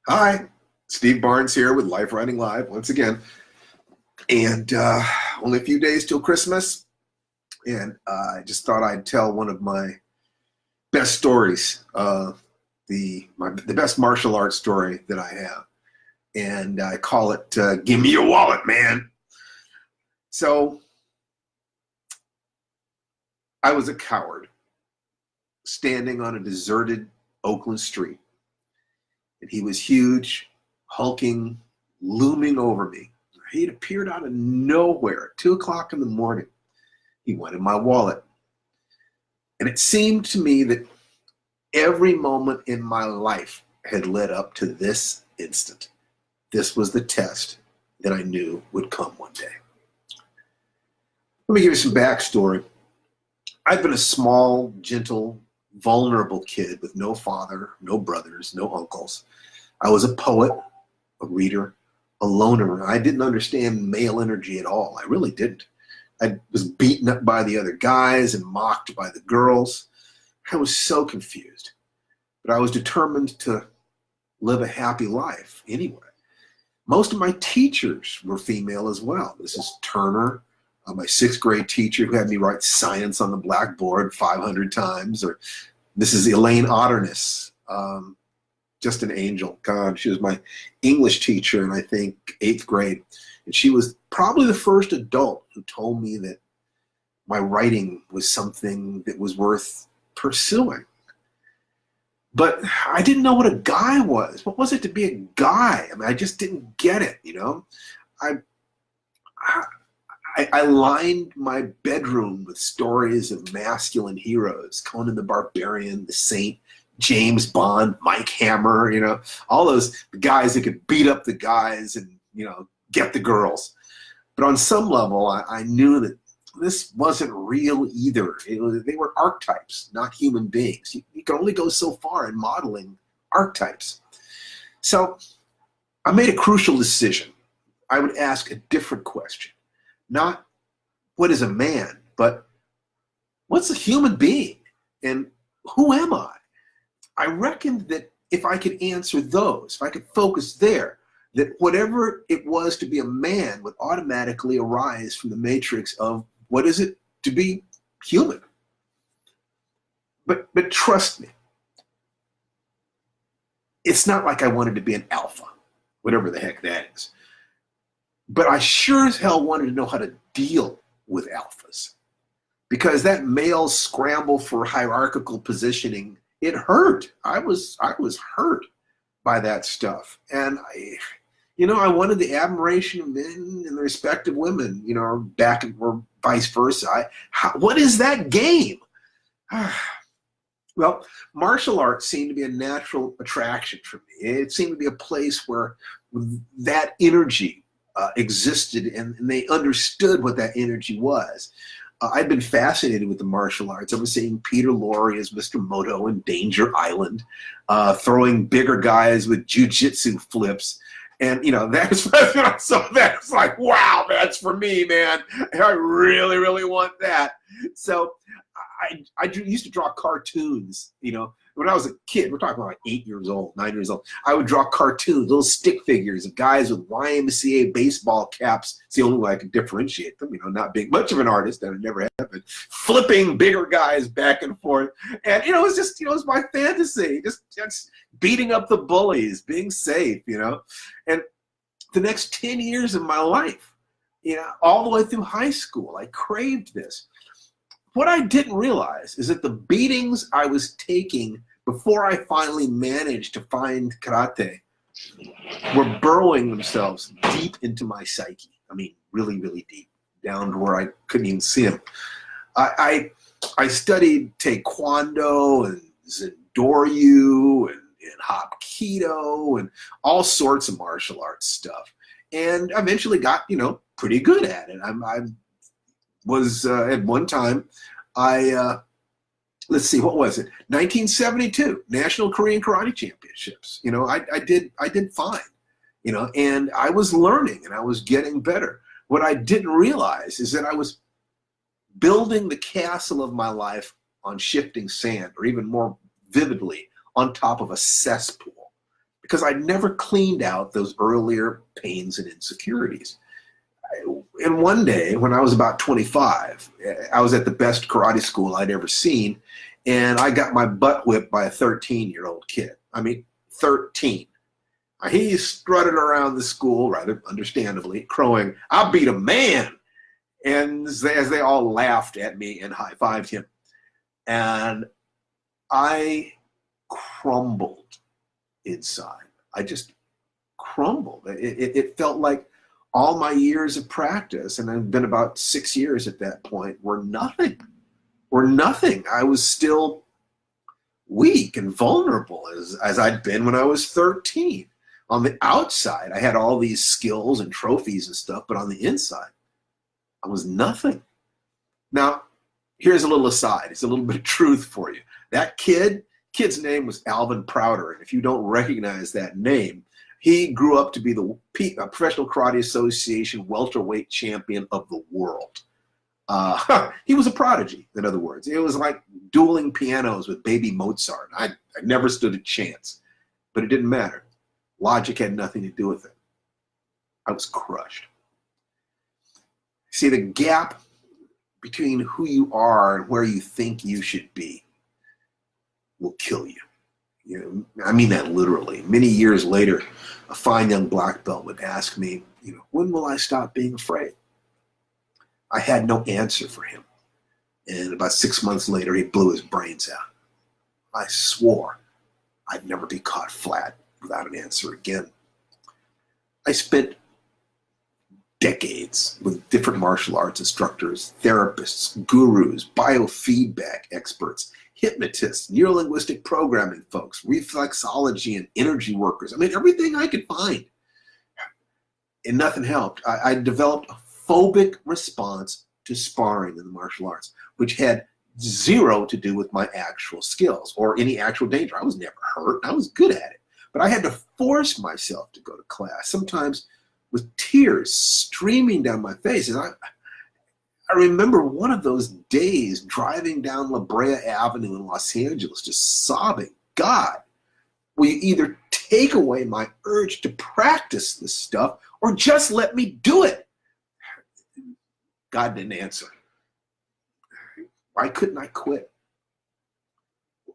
Hi, Steve Barnes here with Life Writing Live once again. And only a few days till Christmas. And I just thought I'd tell one of my best stories, the best martial arts story that I have. And I call it Gimme Your Wallet, Man. So I was a coward standing on a deserted Oakland street. And he was huge, hulking, looming over me. He'd appeared out of nowhere at 2 o'clock in the morning. He wanted my wallet. And it seemed to me that every moment in my life had led up to this instant. This was the test that I knew would come one day. Let me give you some backstory. I've been a small, gentle, vulnerable kid with no father, no brothers, no uncles. I was a poet, a reader, a loner. I didn't understand male energy at all. I really didn't. I was beaten up by the other guys and mocked by the girls. I was so confused. But I was determined to live a happy life anyway. Most of my teachers were female as well. This is Turner, my sixth grade teacher who had me write science on the blackboard 500 times. Or this is Elaine Otterness, just an angel. God, she was my English teacher in, I think, 8th grade. And she was probably the first adult who told me that my writing was something that was worth pursuing. But I didn't know what a guy was. What was it to be a guy? I mean, I just didn't get it, you know? I lined my bedroom with stories of masculine heroes, Conan the Barbarian, the Saint, James Bond, Mike Hammer, you know, all those guys that could beat up the guys and, you know, get the girls. But on some level, I knew that this wasn't real either. They were archetypes, not human beings. You can only go so far in modeling archetypes. So I made a crucial decision. I would ask a different question. Not what is a man, but what's a human being? And who am I? I reckoned that if I could answer those, if I could focus there, that whatever it was to be a man would automatically arise from the matrix of what is it to be human. But trust me, it's not like I wanted to be an alpha, whatever the heck that is. But I sure as hell wanted to know how to deal with alphas, because that male scramble for hierarchical positioning, it hurt. I was hurt by that stuff. And I wanted the admiration of men and the respect of women, back or vice versa. What is that game? Well, martial arts seemed to be a natural attraction for me. It seemed to be a place where that energy existed, and they understood what that energy was. I'd been fascinated with the martial arts. I was seeing Peter Lorre as Mr. Moto in Danger Island, throwing bigger guys with jujitsu flips. And, so that's like, wow, that's for me, man. I really, really want that. So I used to draw cartoons, when I was a kid. We're talking about like 8 years old, 9 years old. I would draw cartoons, little stick figures of guys with YMCA baseball caps. It's the only way I could differentiate them, not being much of an artist, that I never have been, flipping bigger guys back and forth. And, it was just, it was my fantasy, just beating up the bullies, being safe, And the next 10 years of my life, all the way through high school, I craved this. What I didn't realize is that the beatings I was taking before I finally managed to find karate were burrowing themselves deep into my psyche. I mean, really, really deep, down to where I couldn't even see them. I studied taekwondo and zendoryu and hapkido and all sorts of martial arts stuff, and eventually got pretty good at it. I was at one time, let's see, what was it? 1972 National Korean Karate Championships. I did fine, and I was learning and I was getting better. What I didn't realize is that I was building the castle of my life on shifting sand, or even more vividly, on top of a cesspool. because I'd never cleaned out those earlier pains and insecurities. And one day, when I was about 25, I was at the best karate school I'd ever seen, and I got my butt whipped by a 13-year-old kid. I mean, 13. He strutted around the school, rather understandably, crowing, "I beat a man!" And as they all laughed at me and high-fived him. And I crumbled inside. I just crumbled. It felt like all my years of practice, and I've been about 6 years at that point, were nothing. I was still weak and vulnerable as I'd been when I was 13. On the outside, I had all these skills and trophies and stuff, but on the inside, I was nothing. Now, here's a little aside. It's a little bit of truth for you. That kid's name was Alvin Prouder, and if you don't recognize that name, he grew up to be the Professional Karate Association welterweight champion of the world. He was a prodigy, in other words. It was like dueling pianos with baby Mozart. I never stood a chance, but it didn't matter. Logic had nothing to do with it. I was crushed. See, the gap between who you are and where you think you should be will kill you. You know, I mean that literally. Many years later, a fine young black belt would ask me, when will I stop being afraid? I had no answer for him. And about 6 months later, he blew his brains out. I swore I'd never be caught flat without an answer again. I spent decades with different martial arts instructors, therapists, gurus, biofeedback experts, hypnotists, neurolinguistic programming folks, reflexology and energy workers. I mean, everything I could find. And nothing helped. I developed a phobic response to sparring in the martial arts, which had zero to do with my actual skills or any actual danger. I was never hurt. I was good at it. But I had to force myself to go to class, sometimes with tears streaming down my face. And I remember one of those days driving down La Brea Avenue in Los Angeles, just sobbing, "God, will you either take away my urge to practice this stuff or just let me do it?" God didn't answer. Why couldn't I quit?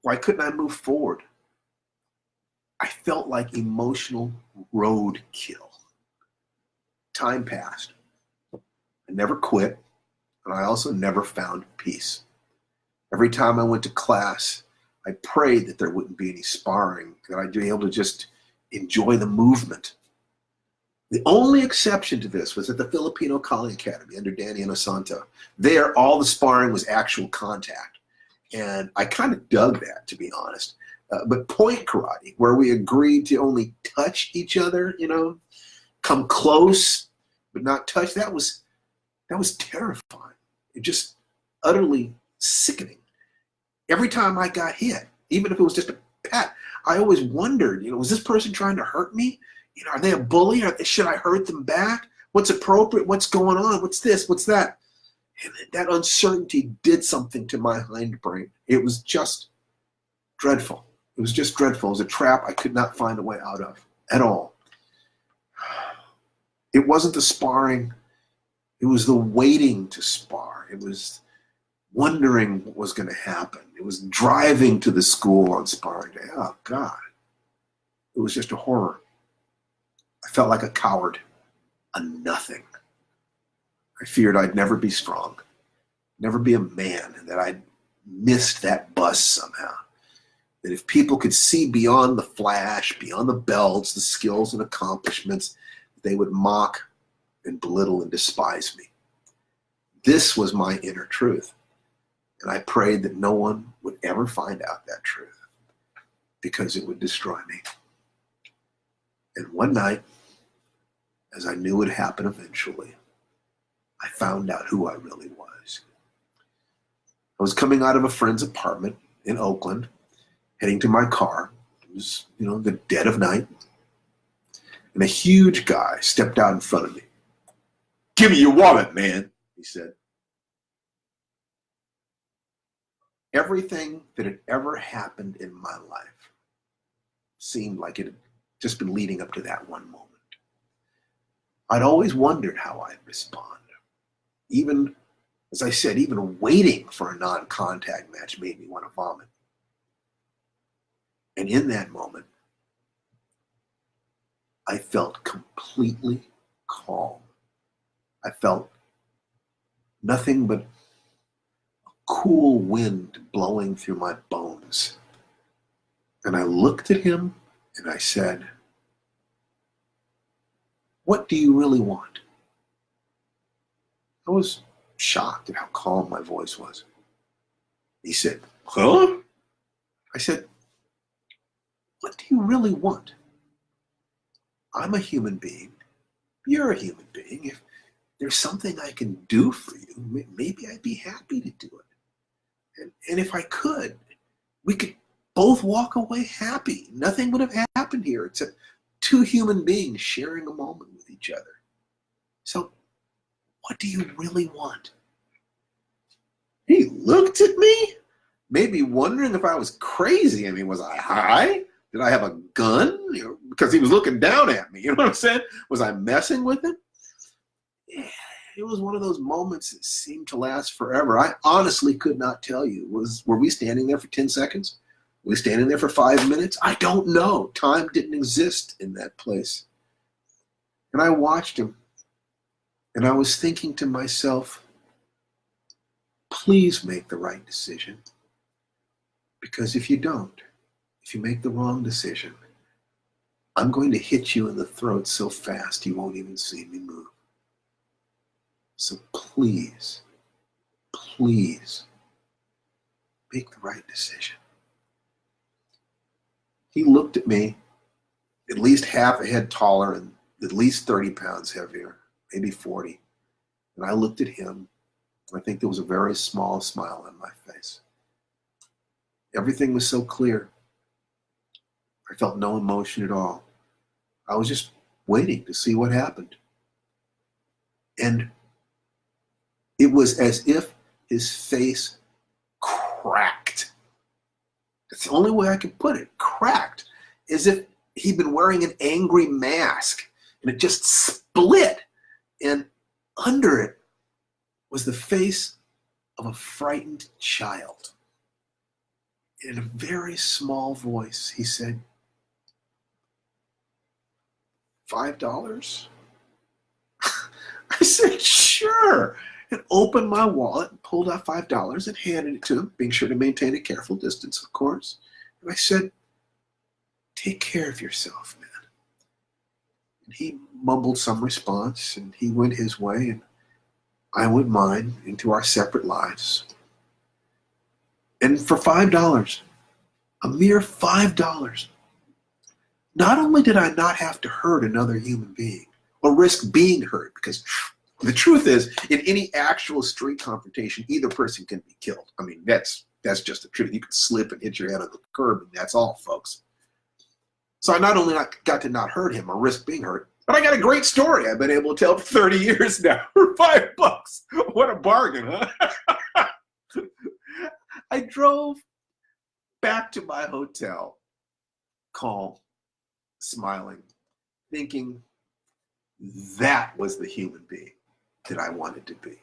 Why couldn't I move forward? I felt like emotional roadkill. Time passed. I never quit, and I also never found peace. Every time I went to class, I prayed that there wouldn't be any sparring, that I'd be able to just enjoy the movement. The only exception to this was at the Filipino Kali Academy under Danny Inosanto. There, all the sparring was actual contact. And I kind of dug that, to be honest. But point karate, where we agreed to only touch each other, come close, but not touch, that was terrifying. It just utterly sickening. Every time I got hit, even if it was just a pat, I always wondered, was this person trying to hurt me? Are they a bully? Should I hurt them back? What's appropriate? What's going on? What's this? What's that? And that uncertainty did something to my hindbrain. It was just dreadful. It was just dreadful. It was a trap I could not find a way out of at all. It wasn't the sparring. It was the waiting to spar. It was wondering what was going to happen. It was driving to the school on sparring day. Oh, God. It was just a horror. I felt like a coward, a nothing. I feared I'd never be strong, never be a man, and that I'd missed that bus somehow. That if people could see beyond the flash, beyond the belts, the skills and accomplishments, they would mock and belittle and despise me. This was my inner truth. And I prayed that no one would ever find out that truth because it would destroy me. And one night, as I knew would happen eventually, I found out who I really was. I was coming out of a friend's apartment in Oakland, heading to my car. It was, the dead of night. And a huge guy stepped out in front of me. "Give me your wallet, man," he said. Everything that had ever happened in my life seemed like it had just been leading up to that one moment. I'd always wondered how I'd respond. Even, as I said, even waiting for a non-contact match made me want to vomit. And in that moment, I felt completely calm. I felt nothing but a cool wind blowing through my bones. And I looked at him and I said, "What do you really want?" I was shocked at how calm my voice was. He said, "Huh?" I said, "What do you really want? I'm a human being. You're a human being. If there's something I can do for you, maybe I'd be happy to do it. And if I could, we could both walk away happy. Nothing would have happened here except two human beings sharing a moment with each other. So what do you really want?" He looked at me, maybe wondering if I was crazy. I mean, was I high? Did I have a gun? Because he was looking down at me. You know what I'm saying? Was I messing with him? Yeah, it was one of those moments that seemed to last forever. I honestly could not tell you. Were we standing there for 10 seconds? Were we standing there for 5 minutes? I don't know. Time didn't exist in that place. And I watched him, and I was thinking to myself, please make the right decision. Because if you don't, if you make the wrong decision, I'm going to hit you in the throat so fast you won't even see me move. So please, please make the right decision. He looked at me, at least half a head taller and at least 30 pounds heavier, maybe 40. And I looked at him. I think there was a very small smile on my face. Everything was so clear. I felt no emotion at all. I was just waiting to see what happened. And it was as if his face cracked. That's the only way I could put it. Cracked. As if he'd been wearing an angry mask and it just split. And under it was the face of a frightened child. In a very small voice, he said, $5? I said, sure. And opened my wallet and pulled out $5 and handed it to him, being sure to maintain a careful distance, of course. And I said, take care of yourself, man. And he mumbled some response, and he went his way, and I went mine into our separate lives. And for $5, a mere $5, not only did I not have to hurt another human being or risk being hurt, because the truth is, in any actual street confrontation, either person can be killed. I mean, that's just the truth. You can slip and hit your head on the curb, and that's all, folks. So I not only got to not hurt him or risk being hurt, but I got a great story I've been able to tell for 30 years now for $5. What a bargain, huh? I drove back to my hotel, calm, smiling, thinking that was the human being that I wanted to be.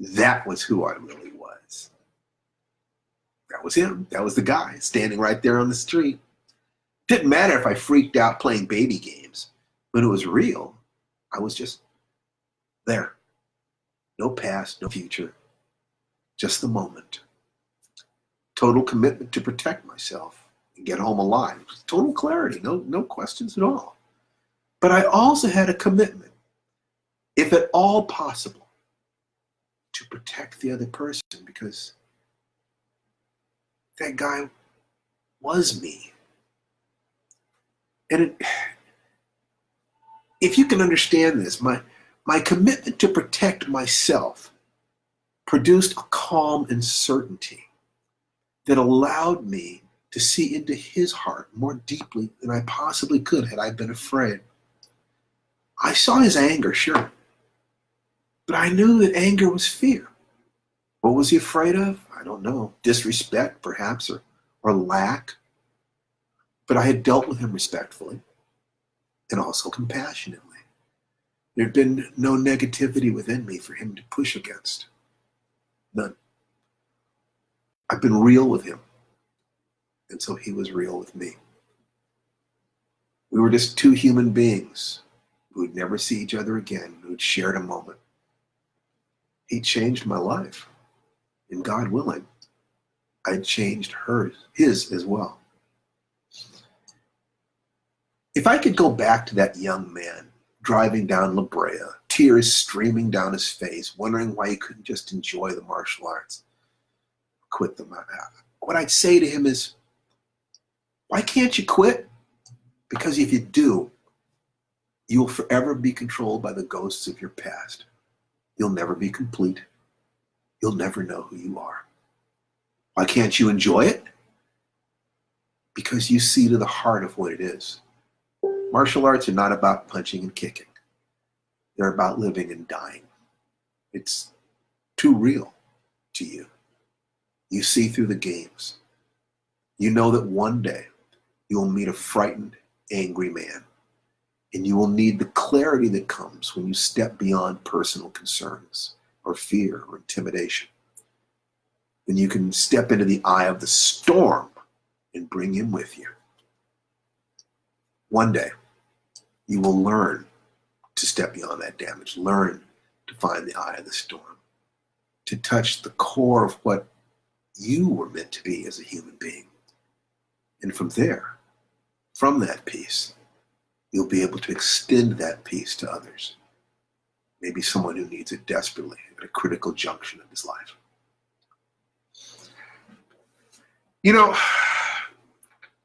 That was who I really was. That was him. That was the guy standing right there on the street. Didn't matter if I freaked out playing baby games. When it was real, I was just there. No past, no future, just the moment. Total commitment to protect myself and get home alive. Total clarity, no questions at all. But I also had a commitment, if at all possible, to protect the other person, because that guy was me. And if you can understand this, my commitment to protect myself produced a calm and certainty that allowed me to see into his heart more deeply than I possibly could had I been afraid. I saw his anger, sure, but I knew that anger was fear. What was he afraid of? I don't know. Disrespect, perhaps, or lack. But I had dealt with him respectfully. and also compassionately. There'd been no negativity within me for him to push against. None. I've been real with him, and so he was real with me. We were just two human beings who would never see each other again, who'd shared a moment. He changed my life, and God willing, I changed his as well. If I could go back to that young man driving down La Brea, tears streaming down his face, wondering why he couldn't just enjoy the martial arts, quit them, what I'd say to him is, why can't you quit? Because if you do, you will forever be controlled by the ghosts of your past. You'll never be complete. You'll never know who you are. Why can't you enjoy it? Because you see to the heart of what it is. Martial arts are not about punching and kicking. They're about living and dying. It's too real to you. You see through the games. You know that one day you will meet a frightened, angry man, and you will need the clarity that comes when you step beyond personal concerns or fear or intimidation. Then you can step into the eye of the storm and bring him with you. One day, you will learn to step beyond that damage, learn to find the eye of the storm, to touch the core of what you were meant to be as a human being. And from there, from that peace, you'll be able to extend that peace to others. Maybe someone who needs it desperately at a critical junction of his life. You know,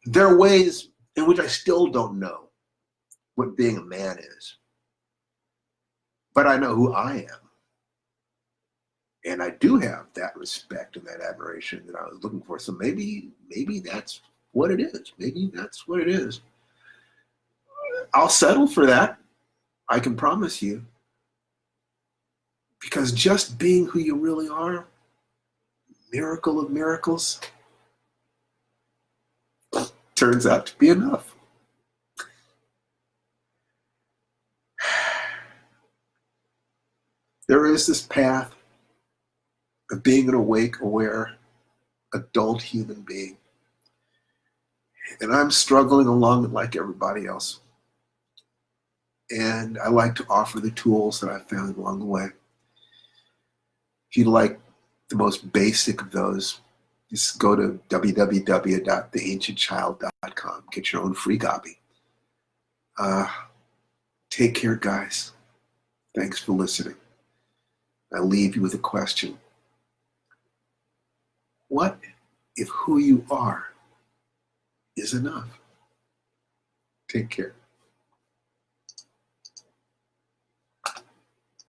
there are ways in which I still don't know what being a man is. But I know who I am. And I do have that respect and that admiration that I was looking for. So maybe that's what it is. Maybe that's what it is. I'll settle for that. I can promise you. Because just being who you really are, miracle of miracles, turns out to be enough. There is this path of being an awake, aware, adult human being. And I'm struggling along it like everybody else. And I like to offer the tools that I found along the way. If you'd like the most basic of those, just go to www.theancientchild.com. Get your own free copy. Take care, guys. Thanks for listening. I leave you with a question. What if who you are is enough? Take care.